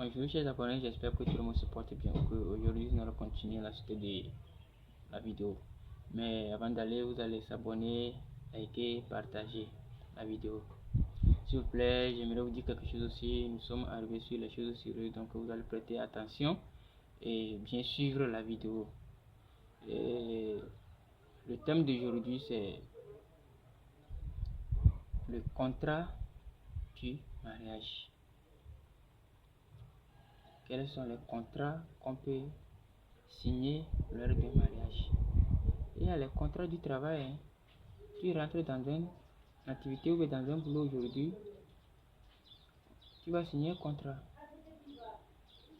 Bonjour chers abonnés, j'espère que tout le monde se porte bien. Aujourd'hui, nous allons continuer la suite de la vidéo. Mais avant d'aller, vous allez s'abonner, liker, partager la vidéo. S'il vous plaît, j'aimerais vous dire quelque chose aussi. Nous sommes arrivés sur les choses sérieuses, donc vous allez prêter attention et bien suivre la vidéo. Et le thème d'aujourd'hui, c'est le contrat du mariage. Quels sont les contrats qu'on peut signer lors d'un mariage? Il y a les contrats du travail. Tu rentres dans une activité ou dans un boulot aujourd'hui, tu vas signer un contrat.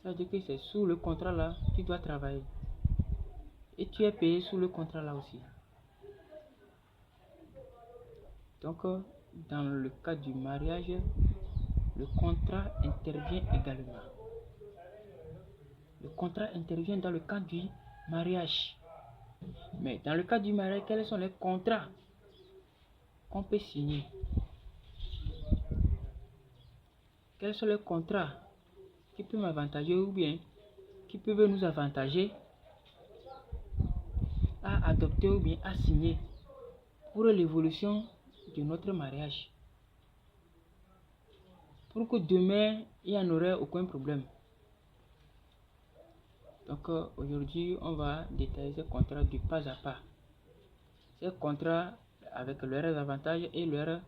Ça veut dire que c'est sous le contrat là, tu dois travailler. Et tu es payé sous le contrat là aussi. Donc, dans le cas du mariage, le contrat intervient également. Le contrat intervient dans le cas du mariage. Mais dans le cas du mariage, quels sont les contrats qu'on peut signer? Quels sont les contrats qui peuvent m'avantager ou bien qui peuvent nous avantager à adopter ou bien à signer pour l'évolution de notre mariage? Pour que demain, il n'y en aurait aucun problème. Donc aujourd'hui, on va détailler ces contrats du pas à pas. Ces contrats avec leurs avantages et leurs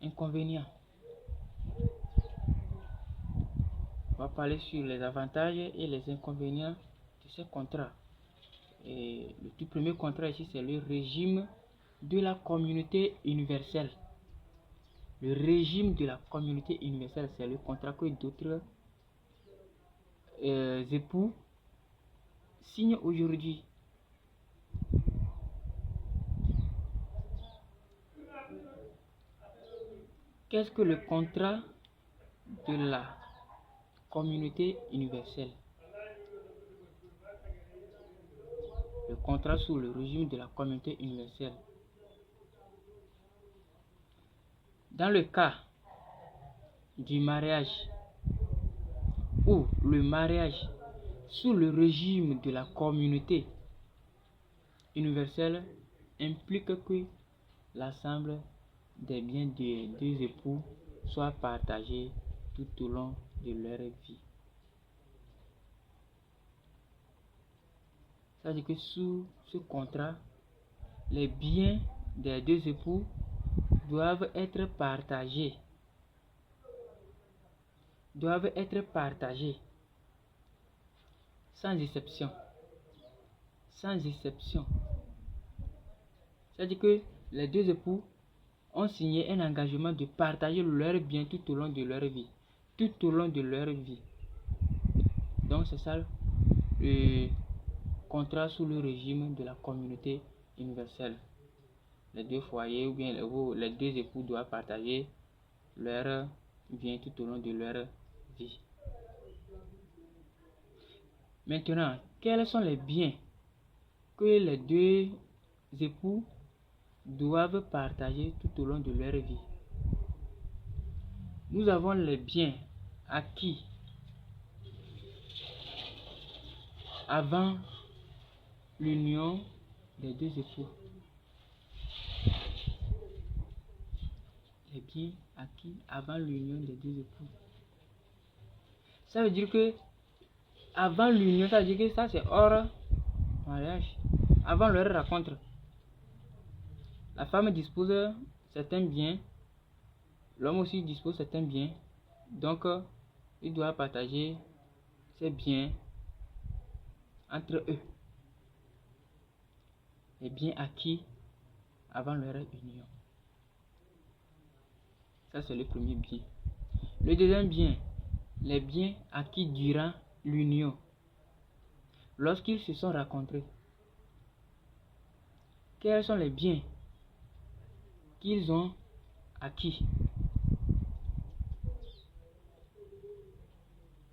inconvénients. On va parler sur les avantages et les inconvénients de ces contrats. Et le tout premier contrat ici, c'est le régime de la communauté universelle. Le régime de la communauté universelle, c'est le contrat que d'autres époux signent aujourd'hui. Qu'est-ce que le contrat de la communauté universelle? Le contrat sous le régime de la communauté universelle. Dans le cas du mariage ou le mariage sous le régime de la communauté universelle implique que l'ensemble des biens des deux époux soit partagé tout au long de leur vie. C'est-à-dire que sous ce contrat, les biens des deux époux doivent être partagés. Sans exception. Sans exception. C'est-à-dire que les deux époux ont signé un engagement de partager leurs biens tout au long de leur vie. Tout au long de leur vie. Donc c'est ça le contrat sous le régime de la communauté universelle. Les deux foyers ou bien les deux époux doivent partager leurs biens tout au long de leur vie. Maintenant, quels sont les biens que les deux époux doivent partager tout au long de leur vie? Nous avons les biens acquis avant l'union des deux époux. Les biens acquis avant l'union des deux époux. Ça veut dire que avant l'union, ça veut dire que ça c'est hors mariage. Avant leur rencontre, la femme dispose certains biens, l'homme aussi dispose certains biens. Donc, il doit partager ces biens entre eux. Les biens acquis avant leur union. Ça, c'est le premier bien. Le deuxième bien, les biens acquis durant l'union. Lorsqu'ils se sont rencontrés, quels sont les biens qu'ils ont acquis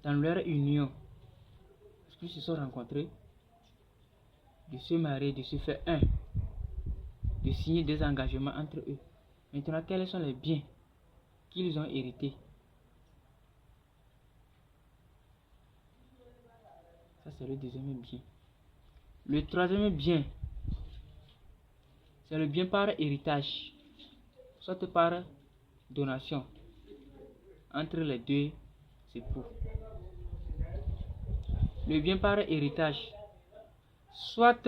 dans leur union? Lorsqu'ils se sont rencontrés, de se marier, de se faire un, de signer des engagements entre eux. Maintenant, quels sont les biens qu'ils ont hérités? Ça, c'est le deuxième bien. Le troisième bien, c'est le bien par héritage, soit par donation entre les deux époux. Le bien par héritage, soit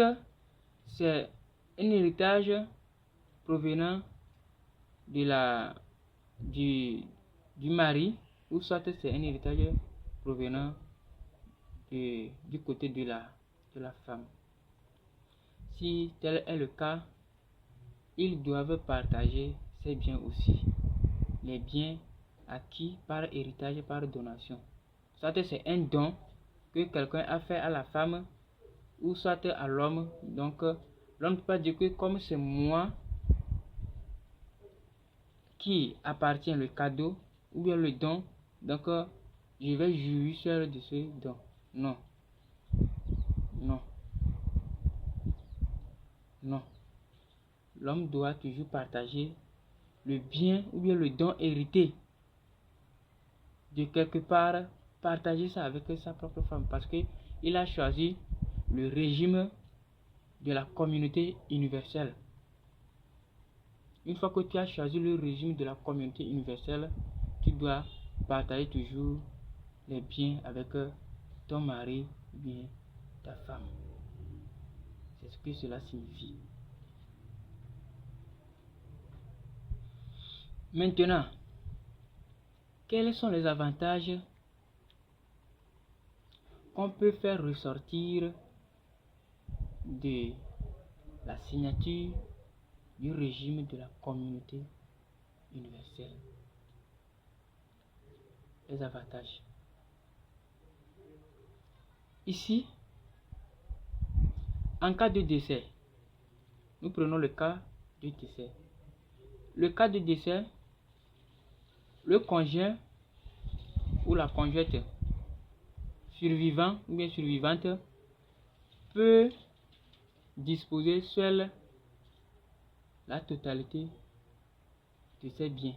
c'est un héritage provenant de du mari, ou soit c'est un héritage provenant du côté de la femme. Si tel est le cas, ils doivent partager ces biens aussi. Les biens acquis par héritage, par donation. Soit c'est un don que quelqu'un a fait à la femme, ou soit à l'homme. Donc, l'homme ne peut pas dire que comme c'est moi qui appartient le cadeau, ou bien le don, donc je vais jouir de ce don. Non. Non. Non. L'homme doit toujours partager le bien ou bien le don hérité de quelque part, partager ça avec sa propre femme, parce que il a choisi le régime de la communauté universelle. Une fois que tu as choisi le régime de la communauté universelle, tu dois partager toujours les biens avec ton mari ou bien ta femme. C'est ce que cela signifie. Maintenant, quels sont les avantages qu'on peut faire ressortir de la signature du régime de la communauté universelle? Les avantages. Ici, en cas de décès, nous prenons le cas de décès. Le cas de décès, le conjoint ou la conjointe survivant ou bien survivante peut disposer seul la totalité de ses biens.